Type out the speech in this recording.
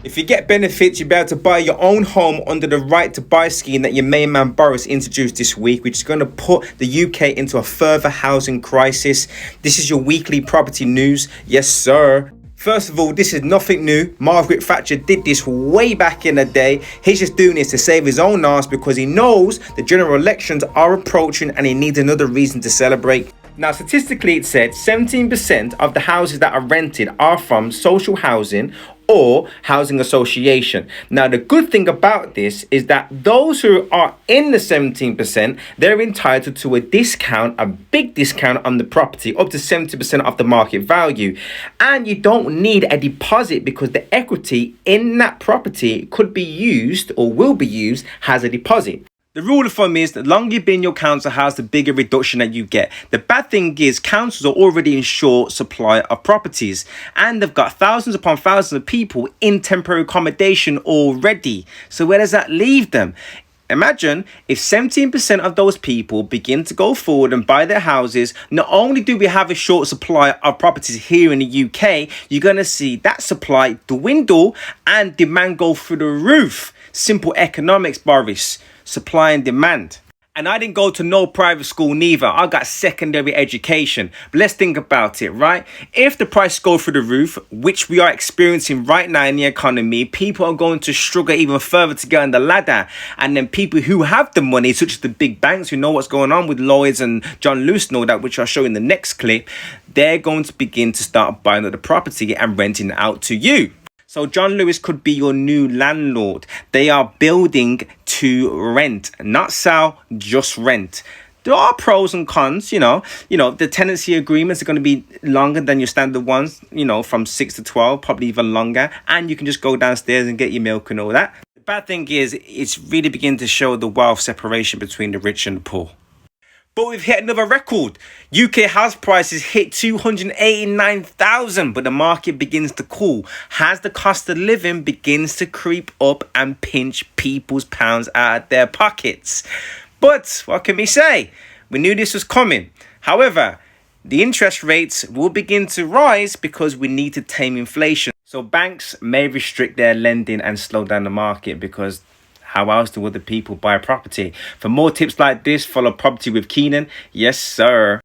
If you get benefits, you'll be able to buy your own home under the right to buy scheme that your main man Boris introduced this week, which is going to put the UK into a further housing crisis. This is your weekly property news. Yes, sir. First of all, this is nothing new. Margaret Thatcher did this way back in the day. He's just doing this to save his own ass because he knows the general elections are approaching and he needs another reason to celebrate. Now, statistically, it said 17% of the houses that are rented are from social housing or housing association. Now, the good thing about this is that those who are in the 17%, they're entitled to a discount, a big discount on the property, up to 70% of the market value. And you don't need a deposit because the equity in that property could be used or will be used as a deposit. The rule of thumb is the longer you've been in your council house, the bigger reduction that you get. The bad thing is councils are already in short supply of properties and they've got thousands upon thousands of people in temporary accommodation already. So where does that leave them? Imagine if 17% of those people begin to go forward and buy their houses. Not only do we have a short supply of properties here in the UK, you're going to see that supply dwindle and demand go through the roof. Simple economics, Boris. Supply and demand. And I didn't go to no private school neither. I got secondary education. But let's think about it, right? If the price go through the roof, which we are experiencing right now in the economy, people are going to struggle even further to get on the ladder. And then people who have the money, such as the big banks who know what's going on with Lloyds and John Lewis and all that, which I'll show in the next clip, they're going to begin to start buying up the property and renting it out to you. So John Lewis could be your new landlord. They are building to rent, not sell, just rent. There are pros and cons, you know, the tenancy agreements are going to be longer than your standard ones, from 6 to 12, probably even longer. And you can just go downstairs and get your milk and all that. The bad thing is it's really beginning to show the wealth separation between the rich and the poor. But we've hit another record. UK house prices hit 289,000, but the market begins to cool as the cost of living begins to creep up and pinch people's pounds out of their pockets. But what can we say? We knew this was coming. However, the interest rates will begin to rise because we need to tame inflation. So banks may restrict their lending and slow down the market because how else do other people buy property? For more tips like this, follow Property with Keenan. Yes, sir.